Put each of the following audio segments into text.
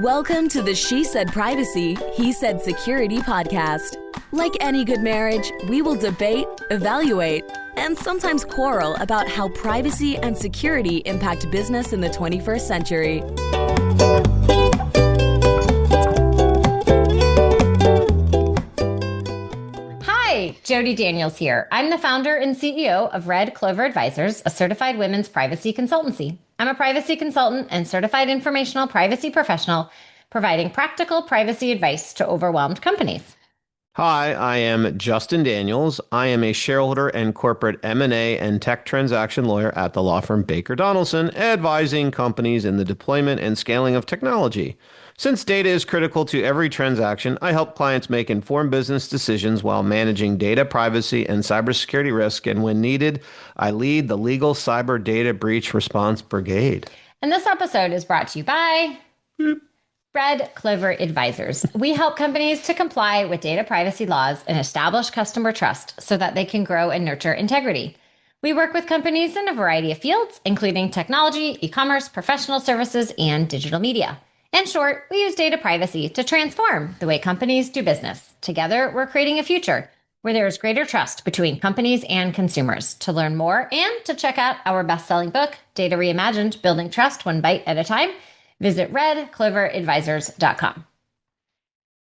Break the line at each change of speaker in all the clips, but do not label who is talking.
Welcome to the She Said Privacy, He Said Security podcast. Like any good marriage, we will debate, evaluate, and sometimes quarrel about how privacy and security impact business in the 21st century.
Hi, Jody Daniels here. I'm the founder and CEO of Clover Advisors, a certified women's privacy consultancy. I'm a privacy consultant and certified informational privacy professional, providing practical privacy advice to overwhelmed companies.
Hi, I am Justin Daniels. I am a shareholder and corporate M&A and tech transaction lawyer at the law firm Baker Donaldson, advising companies in the deployment and scaling of technology. Since data is critical to every transaction, I help clients make informed business decisions while managing data privacy and cybersecurity risk. And when needed, I lead the legal cyber data breach response brigade.
And this episode is brought to you by Clover Advisors. We help companies to comply with data privacy laws and establish customer trust so that they can grow and nurture integrity. We work with companies in a variety of fields, including technology, e-commerce, professional services, and digital media. In short, we use data privacy to transform the way companies do business. Together, we're creating a future where there is greater trust between companies and consumers. To learn more and to check out our best-selling book, Data Reimagined, Building Trust One Bite at a Time, visit redcloveradvisors.com.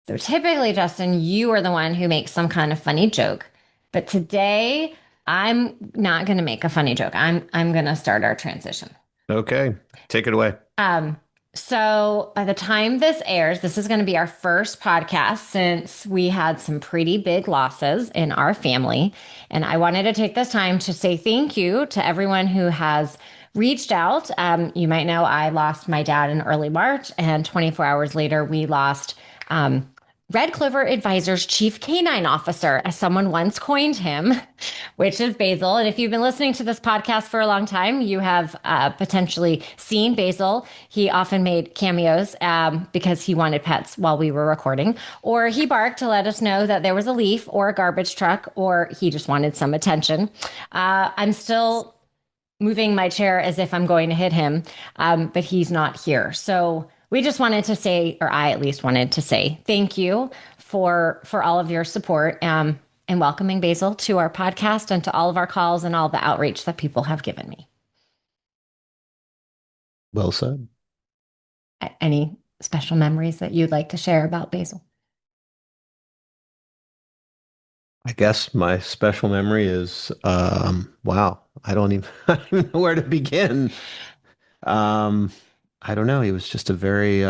So typically, Justin, you are the one who makes some kind of funny joke. But today, I'm not going to make a funny joke. I'm going to start our transition.
Okay, take it away.
So by the time this airs, this is going to be our first podcast since we had some pretty big losses in our family. And I wanted to take this time to say thank you to everyone who has reached out. You might know I lost my dad in early March, and 24 hours later, we lost Clover Advisors Chief Canine Officer, as someone once coined him, which is Basil. And if you've been listening to this podcast for a long time, you have potentially seen Basil. He often made cameos because he wanted pets while we were recording, or he barked to let us know that there was a leaf or a garbage truck, or he just wanted some attention. I'm still moving my chair as if I'm going to hit him, but he's not here. So we just wanted to say, or I at least wanted to say, thank you for all of your support and welcoming Basil to our podcast and to all of our calls and all the outreach that people have given me.
Well said.
Any special memories that you'd like to share about Basil?
I guess my special memory is, wow, I don't even know where to begin. I don't know. He was just a very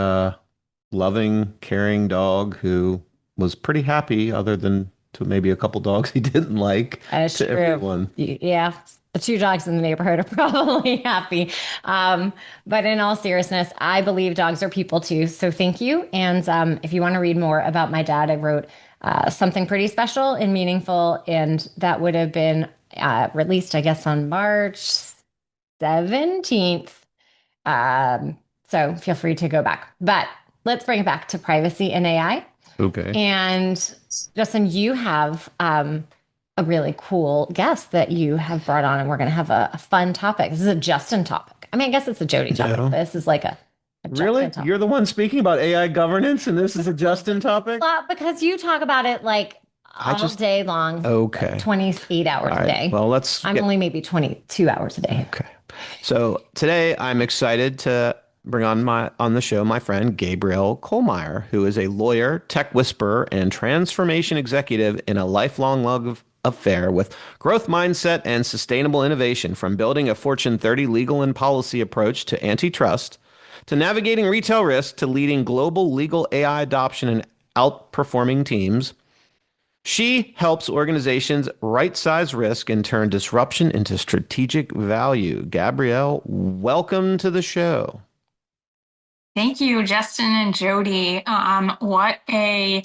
loving, caring dog who was pretty happy, other than to maybe a couple dogs he didn't like.
That's true.
Everyone.
Yeah, the two dogs in the neighborhood are probably happy. But in all seriousness, I believe dogs are people too. So thank you. And if you want to read more about my dad, I wrote something pretty special and meaningful, and that would have been released, I guess, on March 17th. So feel free to go back. But let's bring it back to privacy and AI.
Okay.
And Justin, you have a really cool guest that you have brought on, and we're going to have a fun topic. This is a Justin topic. I mean, I guess it's a Jody topic, but this is like a
really?
Topic.
You're the one speaking about AI governance, and this is a Justin topic?
Well, because you talk about it like all day long.
Okay.
Like 28 hours a day.
Well, I'm
only maybe 22 hours a day.
Okay. So today I'm excited to bring on the show my friend Gabrielle Kohlmeier, who is a lawyer, tech whisperer, and transformation executive in a lifelong love affair with growth mindset and sustainable innovation, from building a Fortune 30 legal and policy approach to antitrust, to navigating retail risk, to leading global legal AI adoption and outperforming teams. She helps organizations right-size risk and turn disruption into strategic value. Gabrielle, welcome to the show.
Thank you, Justin and Jody. What a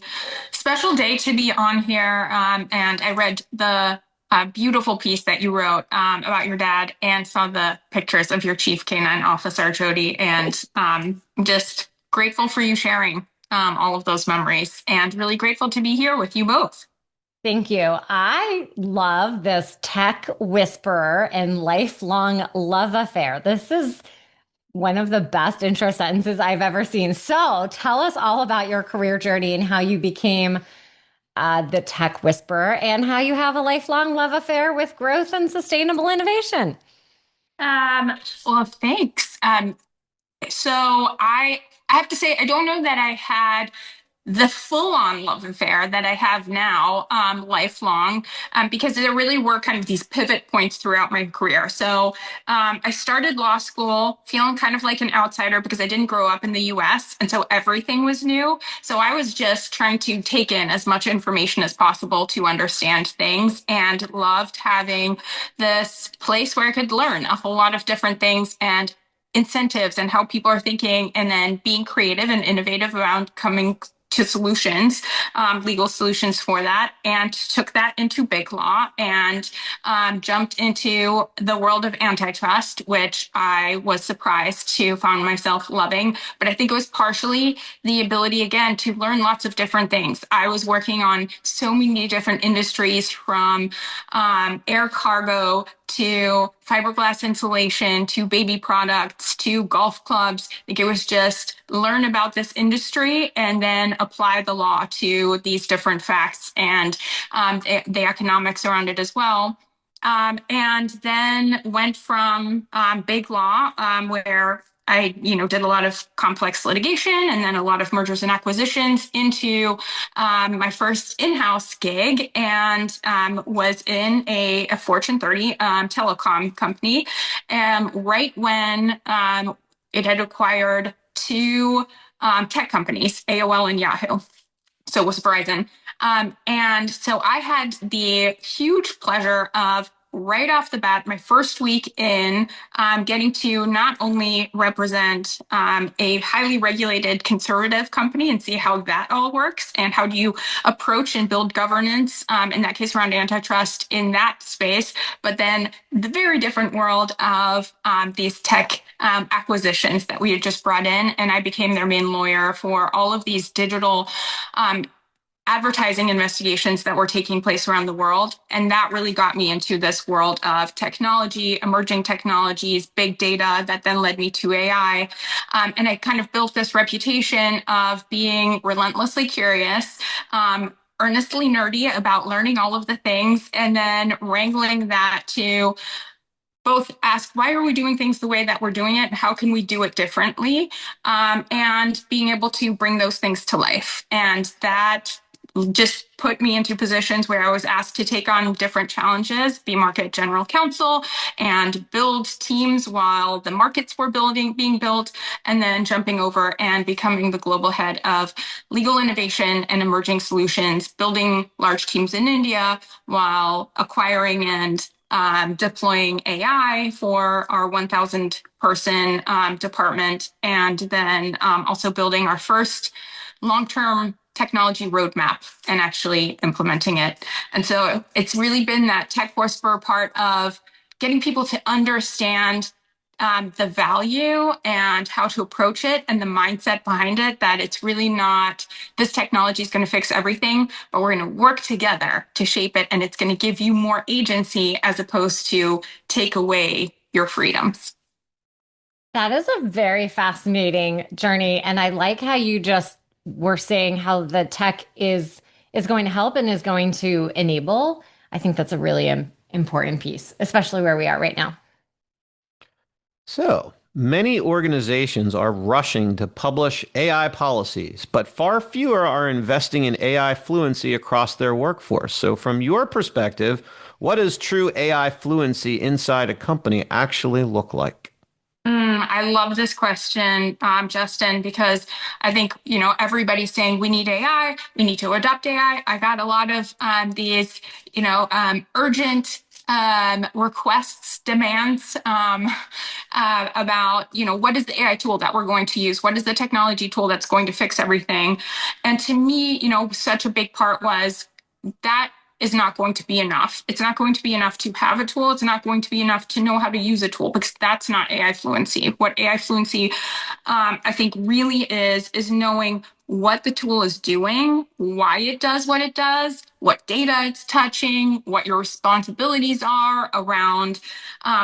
special day to be on here. And I read the beautiful piece that you wrote about your dad and saw the pictures of your chief canine officer, Jody, and just grateful for you sharing all of those memories, and really grateful to be here with you both.
Thank you. I love this tech whisperer and lifelong love affair. This is one of the best intro sentences I've ever seen. So tell us all about your career journey and how you became the tech whisperer and how you have a lifelong love affair with growth and sustainable innovation.
Um, well, thanks. So I have to say, I don't know that I had the full-on love affair that I have now, lifelong, because there really were kind of these pivot points throughout my career. So I started law school feeling kind of like an outsider because I didn't grow up in the US, and so everything was new. So I was just trying to take in as much information as possible to understand things, and loved having this place where I could learn a whole lot of different things and incentives and how people are thinking, and then being creative and innovative around coming to solutions, legal solutions for that, and took that into big law and jumped into the world of antitrust, which I was surprised to find myself loving. But I think it was partially the ability, again, to learn lots of different things. I was working on so many different industries, from air cargo to fiberglass insulation to baby products to golf clubs. I think it was just learn about this industry and then apply the law to these different facts and the economics around it as well. And then went from big law, where I, did a lot of complex litigation and then a lot of mergers and acquisitions, into my first in-house gig, and was in a Fortune 30 telecom company, right when it had acquired two tech companies, AOL and Yahoo. So it was Verizon. And so I had the huge pleasure of, right off the bat, my first week in, getting to not only represent a highly regulated conservative company and see how that all works, and how do you approach and build governance, in that case around antitrust in that space, but then the very different world of these tech acquisitions that we had just brought in. And I became their main lawyer for all of these digital advertising investigations that were taking place around the world. And that really got me into this world of technology, emerging technologies, big data, that then led me to AI. And I kind of built this reputation of being relentlessly curious, earnestly nerdy about learning all of the things, and then wrangling that to both ask, why are we doing things the way that we're doing it? How can we do it differently? And being able to bring those things to life. And that just put me into positions where I was asked to take on different challenges, be market general counsel, and build teams while the markets were being built, and then jumping over and becoming the global head of legal innovation and emerging solutions, building large teams in India while acquiring and deploying AI for our 1,000 person department, and then also building our first long-term technology roadmap and actually implementing it. And so it's really been that tech whisperer part of getting people to understand the value and how to approach it and the mindset behind it, that it's really not this technology is going to fix everything, but we're going to work together to shape it, and it's going to give you more agency as opposed to take away your freedoms.
That is a very fascinating journey. And I like how you just were saying how the tech is going to help and is going to enable. I think that's a really important piece, especially where we are right now.
So, many organizations are rushing to publish AI policies, but far fewer are investing in AI fluency across their workforce. So, from your perspective, what does true AI fluency inside a company actually look like?
I love this question, Justin, because I think, everybody's saying we need AI, we need to adopt AI. I got a lot of these, urgent requests, demands about, what is the AI tool that we're going to use? What is the technology tool that's going to fix everything? And to me, such a big part was that is not going to be enough. It's not going to be enough to have a tool. It's not going to be enough to know how to use a tool, because that's not AI fluency. What AI fluency, I think, really is knowing what the tool is doing, why it does what it does, what data it's touching, what your responsibilities are around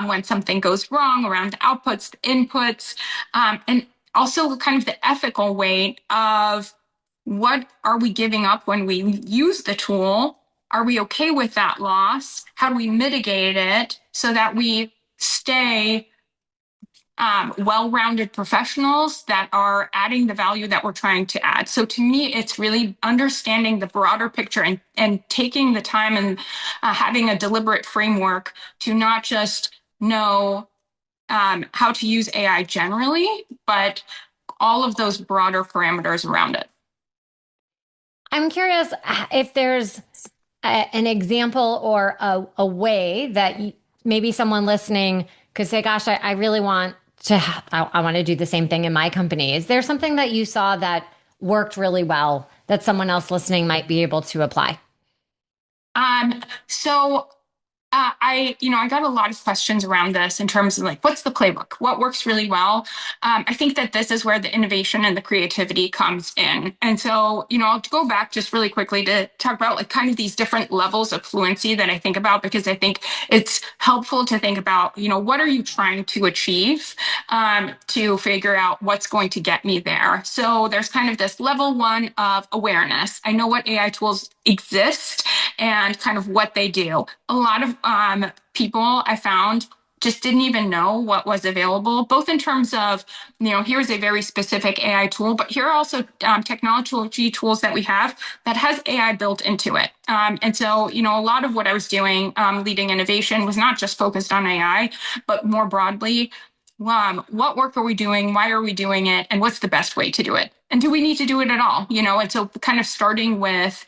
when something goes wrong, around the outputs, the inputs, and also kind of the ethical weight of what are we giving up when we use the tool? Are we okay with that loss? How do we mitigate it so that we stay well-rounded professionals that are adding the value that we're trying to add? So to me, it's really understanding the broader picture and taking the time and having a deliberate framework to not just know how to use AI generally, but all of those broader parameters around it.
I'm curious if there's an example or a way that maybe someone listening could say, gosh, I really want to, I want to do the same thing in my company. Is there something that you saw that worked really well that someone else listening might be able to apply?
So I got a lot of questions around this in terms of like, what's the playbook? What works really well? I think that this is where the innovation and the creativity comes in. And so, I'll go back just really quickly to talk about like kind of these different levels of fluency that I think about, because I think it's helpful to think about, what are you trying to achieve to figure out what's going to get me there. So there's kind of this level one of awareness. I know what AI tools exist and kind of what they do. A lot of people I found just didn't even know what was available, both in terms of, here's a very specific AI tool, but here are also technology tools that we have that has AI built into it. And so, a lot of what I was doing leading innovation was not just focused on AI, but more broadly, what work are we doing? Why are we doing it? And what's the best way to do it? And do we need to do it at all? And so kind of starting with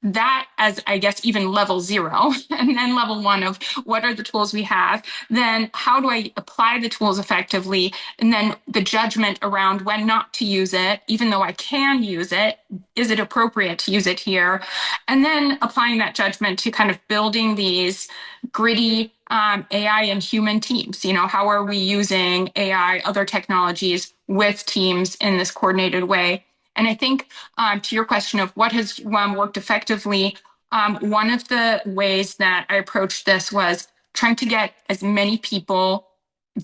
that as, I guess, even level 0, and then level 1 of what are the tools we have, then how do I apply the tools effectively, and then the judgment around when not to use it, even though I can use it, is it appropriate to use it here? And then applying that judgment to kind of building these gritty AI and human teams. How are we using AI, other technologies with teams in this coordinated way? And I think to your question of what has worked effectively, one of the ways that I approached this was trying to get as many people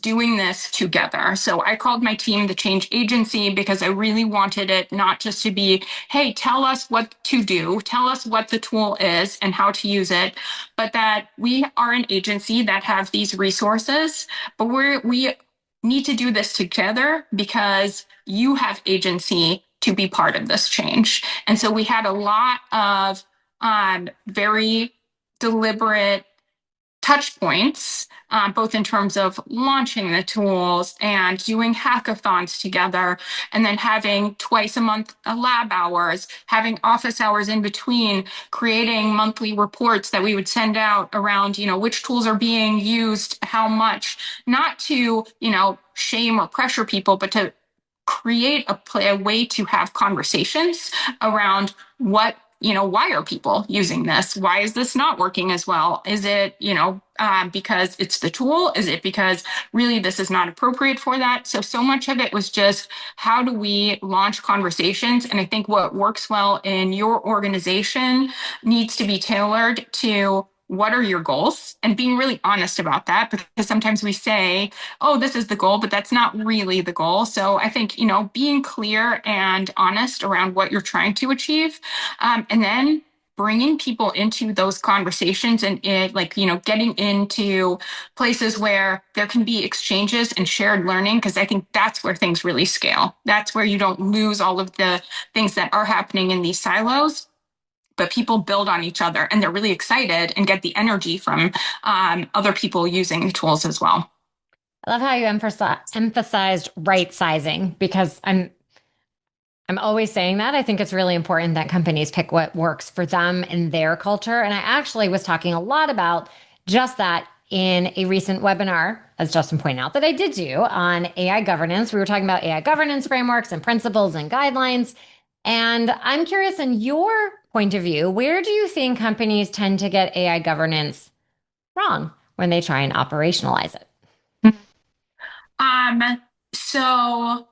doing this together. So I called my team the change agency because I really wanted it not just to be, hey, tell us what to do, tell us what the tool is and how to use it, but that we are an agency that have these resources, but we need to do this together because you have agency to be part of this change. And so we had a lot of very deliberate touch points, both in terms of launching the tools and doing hackathons together, and then having twice a month lab hours, having office hours in between, creating monthly reports that we would send out around, which tools are being used, how much, not to, shame or pressure people, but to create a way to have conversations around what, why are people using this? Why is this not working as well? Is it, because it's the tool? Is it because really this is not appropriate for that? So much of it was just how do we launch conversations? And I think what works well in your organization needs to be tailored to what are your goals, and being really honest about that, because sometimes we say, oh, this is the goal, but that's not really the goal. So I think, being clear and honest around what you're trying to achieve, and then bringing people into those conversations and getting into places where there can be exchanges and shared learning, because I think that's where things really scale. That's where you don't lose all of the things that are happening in these silos, but people build on each other and they're really excited and get the energy from other people using the tools as well.
I love how you emphasized right sizing, because I'm always saying that. I think it's really important that companies pick what works for them and their culture. And I actually was talking a lot about just that in a recent webinar, as Justin pointed out, that I did do on AI governance. We were talking about AI governance frameworks and principles and guidelines. And I'm curious, in your point of view, where do you think companies tend to get AI governance wrong when they try and operationalize it?
So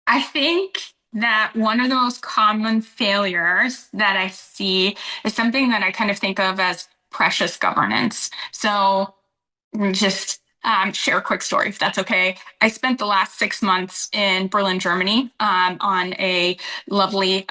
I think that one of the most common failures that I see is something that I kind of think of as precious governance. So just share a quick story, if that's okay. I spent the last 6 months in Berlin, Germany, on a lovely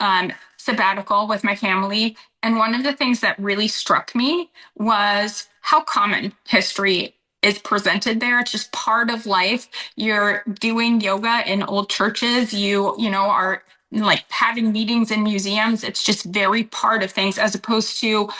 sabbatical with my family. And one of the things that really struck me was how common history is presented there. It's just part of life. You're doing yoga in old churches. You know, are like having meetings in museums. It's just very part of things, as opposed to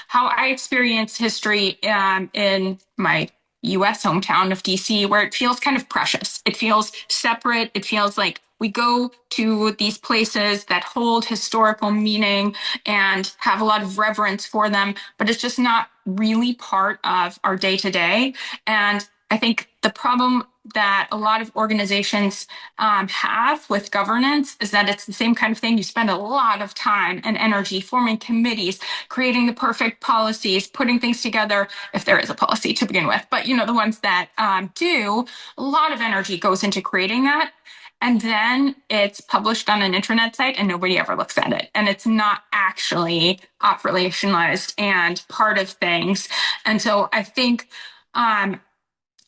how I experience history in my US hometown of DC, where it feels kind of precious. It feels separate. It feels like we go to these places that hold historical meaning and have a lot of reverence for them, but it's just not really part of our day to day. And I think the problem that a lot of organizations have with governance is that it's the same kind of thing. You spend a lot of time and energy forming committees, creating the perfect policies, putting things together, if there is a policy to begin with. But, you know, the ones that do, a lot of energy goes into creating that. And then it's published on an internet site and nobody ever looks at it. And it's not actually operationalized and part of things. And so I think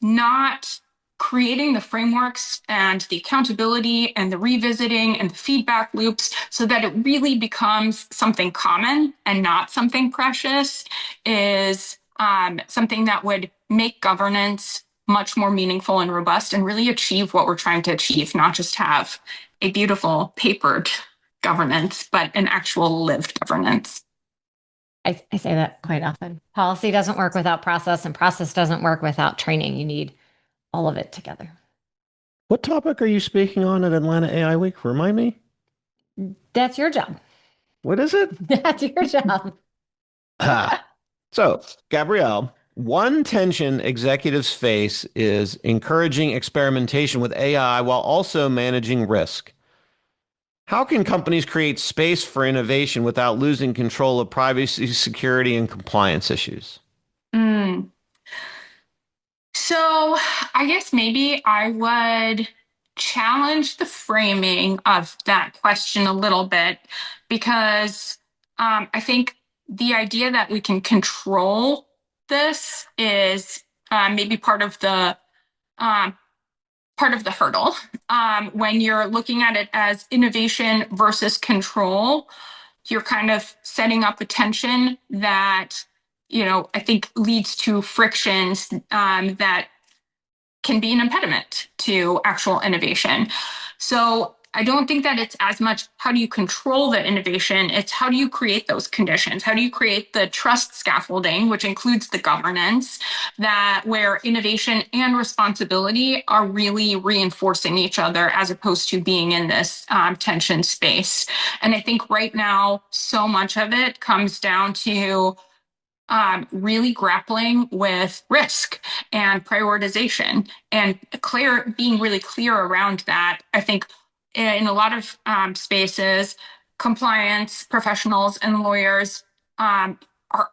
not creating the frameworks and the accountability and the revisiting and the feedback loops so that it really becomes something common and not something precious is something that would make governance much more meaningful and robust and really achieve what we're trying to achieve, not just have a beautiful papered governance, but an actual lived governance.
I say that quite often. Policy doesn't work without process, and process doesn't work without training. You need all of it together.
What topic are you speaking on at Atlanta AI Week? Remind me.
That's your job.
What is it?
That's your job.
So, Gabrielle, one tension executives face is encouraging experimentation with AI while also managing risk. How can companies create space for innovation without losing control of privacy, security, and compliance issues?
Mm. So I guess maybe I would challenge the framing of that question a little bit, because I think the idea that we can control this is maybe um, part of the hurdle. When you're looking at it as innovation versus control, you're kind of setting up a tension that, you know, I think leads to frictions that can be an impediment to actual innovation. So I don't think that it's as much how do you control the innovation, it's how do you create those conditions? How do you create the trust scaffolding, which includes the governance, that where innovation and responsibility are really reinforcing each other as opposed to being in this tension space. And I think right now, so much of it comes down to really grappling with risk and prioritization and being really clear around that. I think in a lot of spaces, compliance professionals and lawyers are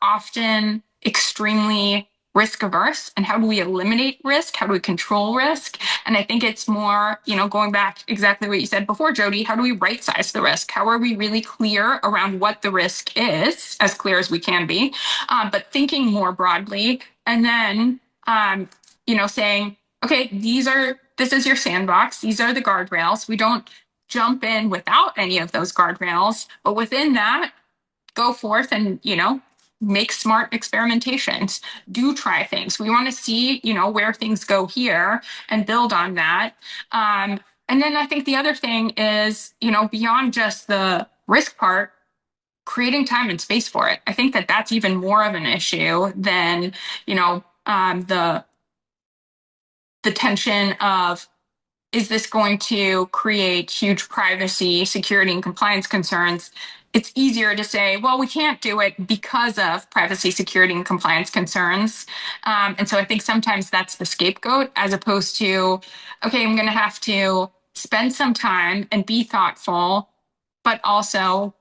often extremely risk averse. And how do we eliminate risk? How do we control risk? And I think it's more, you know, going back exactly what you said before, Jody, how do we right size the risk? How are we really clear around what the risk is, as clear as we can be, but thinking more broadly, and then, you know, saying, okay, this is your sandbox. These are the guardrails. We don't jump in without any of those guardrails, but within that, go forth and, you know, make smart experimentations, do try things. We want to see, you know, where things go here and build on that. And then I think the other thing is, you know, beyond just the risk part, creating time and space for it. I think that that's even more of an issue than, you know, the tension of, is this going to create huge privacy, security, and compliance concerns? It's easier to say, well, we can't do it because of privacy, security, and compliance concerns. And so I think sometimes that's the scapegoat, as opposed to, okay, I'm going to have to spend some time and be thoughtful, but also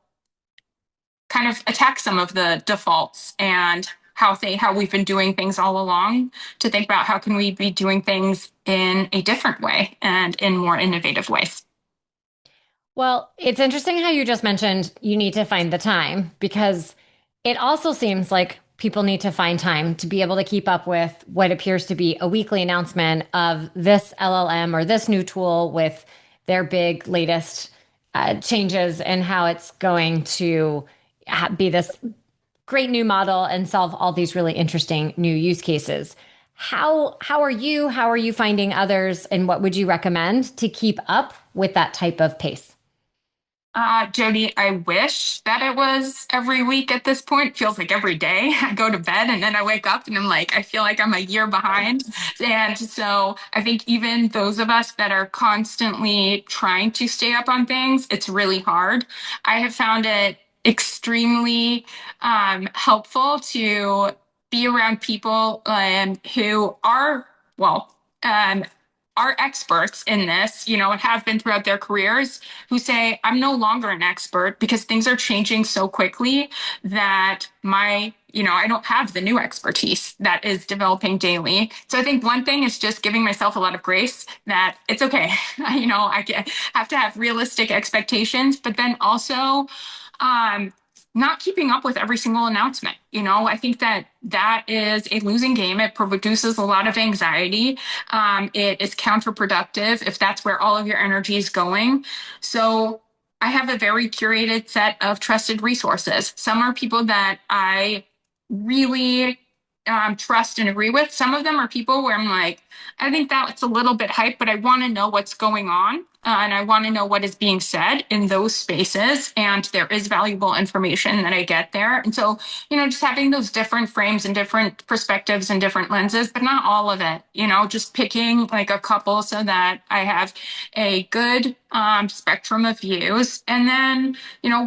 kind of attack some of the defaults and how we've been doing things all along, to think about how can we be doing things in a different way and in more innovative ways.
Well, it's interesting how you just mentioned you need to find the time because it also seems like people need to find time to be able to keep up with what appears to be a weekly announcement of this LLM or this new tool with their big latest changes and how it's going to be this great new model and solve all these really interesting new use cases. How are you? How are you finding others? And what would you recommend to keep up with that type of pace?
Jody, I wish that it was every week at this point. It feels like every day I go to bed and then I wake up and I'm like, I feel like I'm a year behind. And so I think even those of us that are constantly trying to stay up on things, it's really hard. I have found it extremely helpful to be around people who are, well, um, are experts in this, and have been throughout their careers who say, I'm no longer an expert because things are changing so quickly that I don't have the new expertise that is developing daily. So I think one thing is just giving myself a lot of grace that it's okay. Have to have realistic expectations, but then also, not keeping up with every single announcement. I think that is a losing game. It produces a lot of anxiety. It is counterproductive if that's where all of your energy is going. So I have a very curated set of trusted resources. Some are people that I really trust and agree with. Some of them are people where I'm like, I think that's a little bit hype, but I want to know what's going on. And I want to know what is being said in those spaces. And there is valuable information that I get there. And so, just having those different frames and different perspectives and different lenses, but not all of it, just picking like a couple so that I have a good spectrum of views. And then,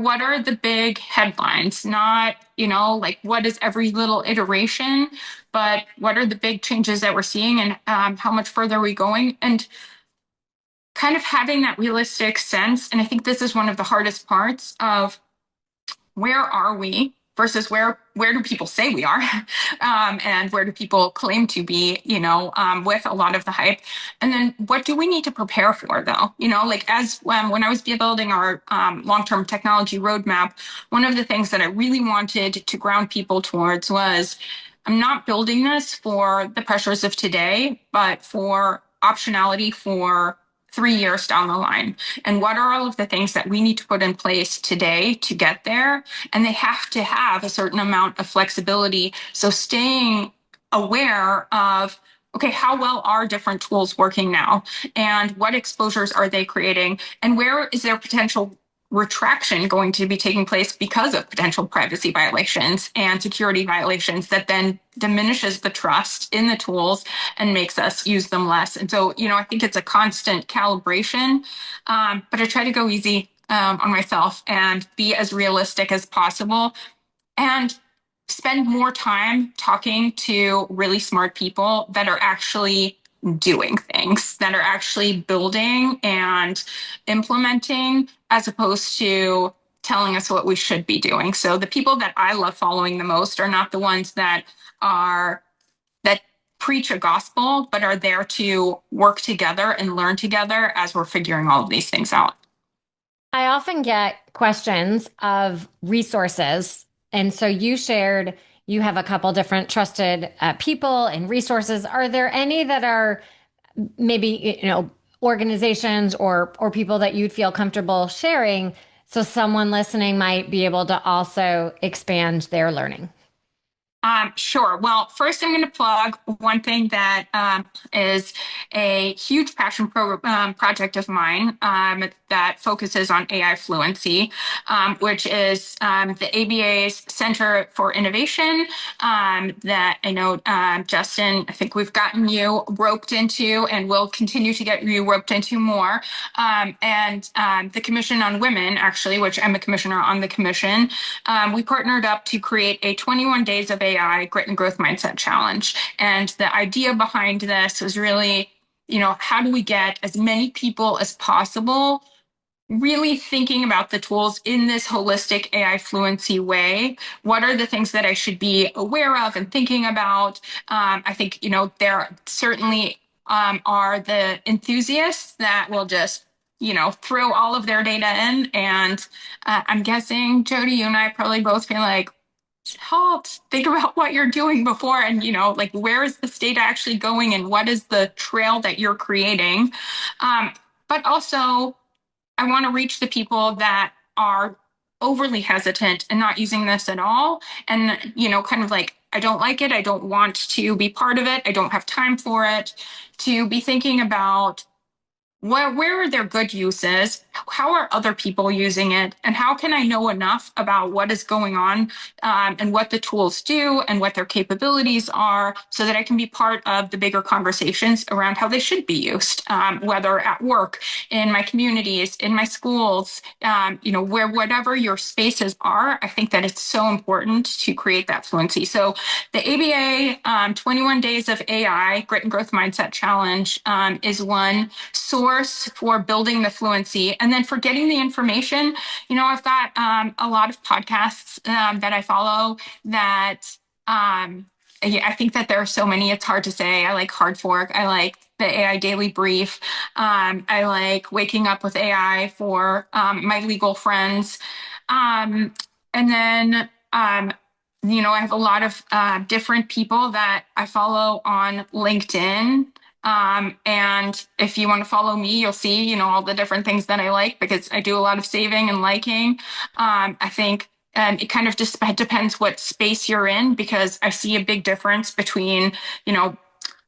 what are the big headlines? Not, like what is every little iteration, but what are the big changes that we're seeing and how much further are we going? And kind of having that realistic sense. And I think this is one of the hardest parts of where are we versus where do people say we are, and where do people claim to be, with a lot of the hype. And then what do we need to prepare for, though? Like as when I was building our long-term technology roadmap, one of the things that I really wanted to ground people towards was I'm not building this for the pressures of today, but for optionality for 3 years down the line. And what are all of the things that we need to put in place today to get there? And they have to have a certain amount of flexibility. So staying aware of, okay, how well are different tools working now? And what exposures are they creating? And where is there potential retraction going to be taking place because of potential privacy violations and security violations that then diminishes the trust in the tools and makes us use them less. And so, I think it's a constant calibration, but I try to go easy on myself and be as realistic as possible and spend more time talking to really smart people that are actually doing things, that are actually building and implementing, as opposed to telling us what we should be doing. So the people that I love following the most are not the ones that preach a gospel, but are there to work together and learn together as we're figuring all of these things out.
I often get questions of resources. And so you shared you have a couple different trusted people and resources. Are there any that are maybe, organizations or people that you'd feel comfortable sharing so someone listening might be able to also expand their learning?
Sure. Well, first I'm going to plug one thing that is a huge passion project of mine that focuses on AI fluency, which is the ABA's Center for Innovation that I know, Justin, I think we've gotten you roped into and will continue to get you roped into more. And the Commission on Women, actually, which I'm a commissioner on the commission, we partnered up to create a 21 days of AI Grit and Growth Mindset Challenge. And the idea behind this was really, how do we get as many people as possible really thinking about the tools in this holistic AI fluency way? What are the things that I should be aware of and thinking about? I think, there certainly are the enthusiasts that will just throw all of their data in. And I'm guessing, Jody, you and I probably both feel like, halt, think about what you're doing before, and like, where is this data actually going, and what is the trail that you're creating. But also, I want to reach the people that are overly hesitant and not using this at all, and kind of like, I don't like it, I don't want to be part of it, I don't have time for it, to be thinking about where are their good uses? How are other people using it? And how can I know enough about what is going on, and what the tools do and what their capabilities are, so that I can be part of the bigger conversations around how they should be used, whether at work, in my communities, in my schools, where whatever your spaces are. I think that it's so important to create that fluency. So the ABA 21 Days of AI Grit and Growth Mindset Challenge is one source for building the fluency. And then for getting the information, I've got a lot of podcasts that I follow that I think that there are so many, it's hard to say. I like Hard Fork. I like the AI Daily Brief. I like Waking Up with AI for my legal friends. And then I have a lot of different people that I follow on LinkedIn. And if you want to follow me, you'll see, all the different things that I like, because I do a lot of saving and liking. I think it kind of just depends what space you're in, because I see a big difference between,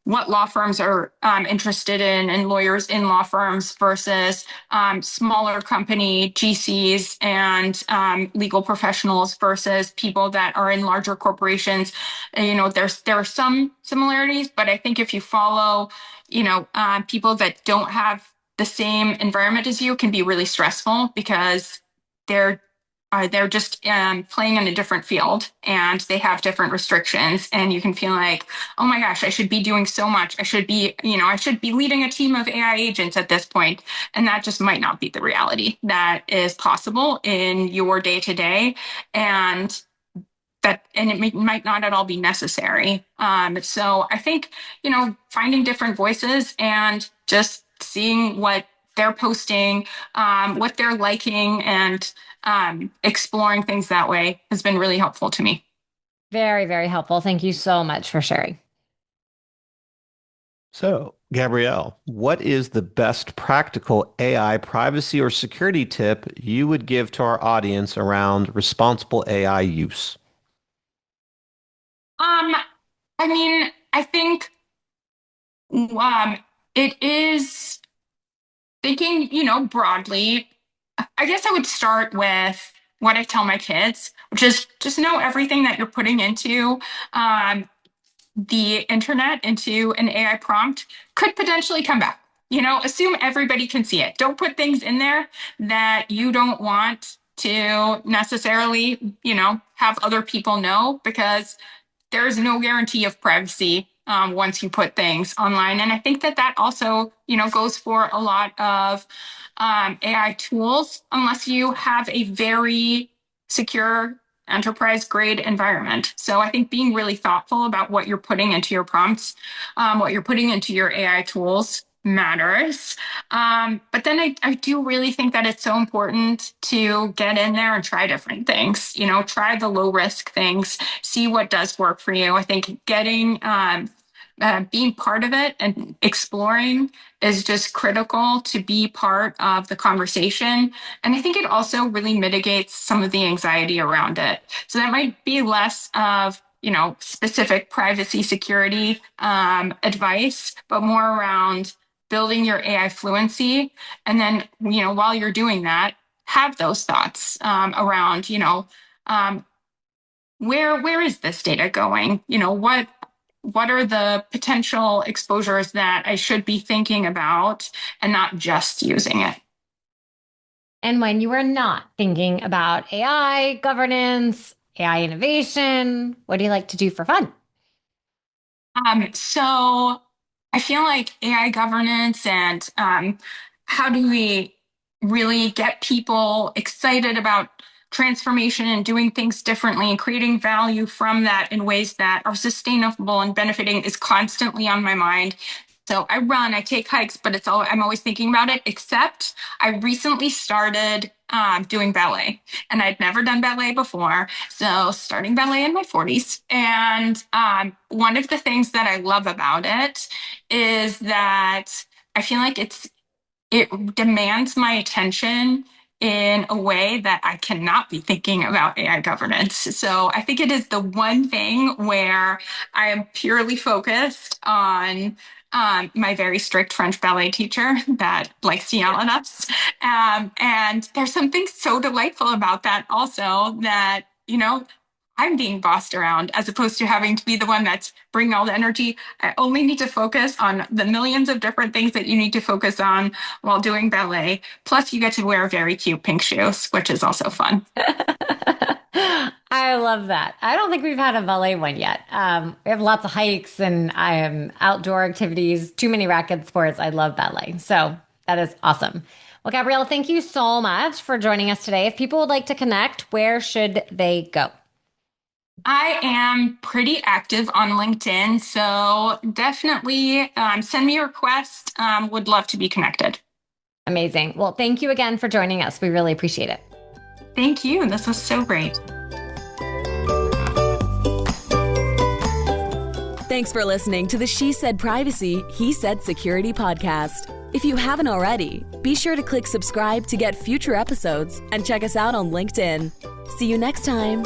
what law firms are interested in, and lawyers in law firms versus smaller company GCs and legal professionals versus people that are in larger corporations. There are some similarities, but I think if you follow, people that don't have the same environment as you, can be really stressful, because they're just playing in a different field, and they have different restrictions, and you can feel like, oh my gosh, I should be doing so much. I should be leading a team of AI agents at this point. And that just might not be the reality that is possible in your day to day. And it might not at all be necessary. So I think, finding different voices and just seeing what they're posting, what they're liking, and exploring things that way has been really helpful to me.
Very, very helpful. Thank you so much for sharing.
So, Gabrielle, what is the best practical AI privacy or security tip you would give to our audience around responsible AI use?
I think it is thinking, broadly. I guess I would start with what I tell my kids, which is just know everything that you're putting into the internet, into an AI prompt, could potentially come back. Assume everybody can see it. Don't put things in there that you don't want to necessarily, have other people know, because there is no guarantee of privacy once you put things online. And I think that also, goes for a lot of AI tools, unless you have a very secure enterprise grade environment. So I think being really thoughtful about what you're putting into your prompts, what you're putting into your AI tools matters. But then I do really think that it's so important to get in there and try different things, try the low risk things, see what does work for you. I think being part of it and exploring is just critical to be part of the conversation. And I think it also really mitigates some of the anxiety around it. So that might be less of, specific privacy security advice, but more around building your AI fluency. And then, while you're doing that, have those thoughts around, where is this data going? What are the potential exposures that I should be thinking about, and not just using it?
And when you are not thinking about AI governance, AI innovation, what do you like to do for fun?
So I feel like AI governance and how do we really get people excited about transformation and doing things differently and creating value from that in ways that are sustainable and benefiting is constantly on my mind. So I run, I take hikes, but I'm always thinking about it, except I recently started doing ballet, and I'd never done ballet before. So starting ballet in my 40s. And one of the things that I love about it is that I feel like it demands my attention in a way that I cannot be thinking about AI governance. So I think it is the one thing where I am purely focused on my very strict French ballet teacher that likes to yell at us. And there's something so delightful about that also, that, I'm being bossed around as opposed to having to be the one that's bringing all the energy. I only need to focus on the millions of different things that you need to focus on while doing ballet. Plus, you get to wear very cute pink shoes, which is also fun.
I love that. I don't think we've had a ballet one yet. We have lots of hikes and outdoor activities, too many racket sports. I love ballet. So that is awesome. Well, Gabrielle, thank you so much for joining us today. If people would like to connect, where should they go?
I am pretty active on LinkedIn, so definitely send me a request. Would love to be connected.
Amazing. Well, thank you again for joining us. We really appreciate it.
Thank you. This was so great.
Thanks for listening to the She Said Privacy, He Said Security podcast. If you haven't already, be sure to click subscribe to get future episodes and check us out on LinkedIn. See you next time.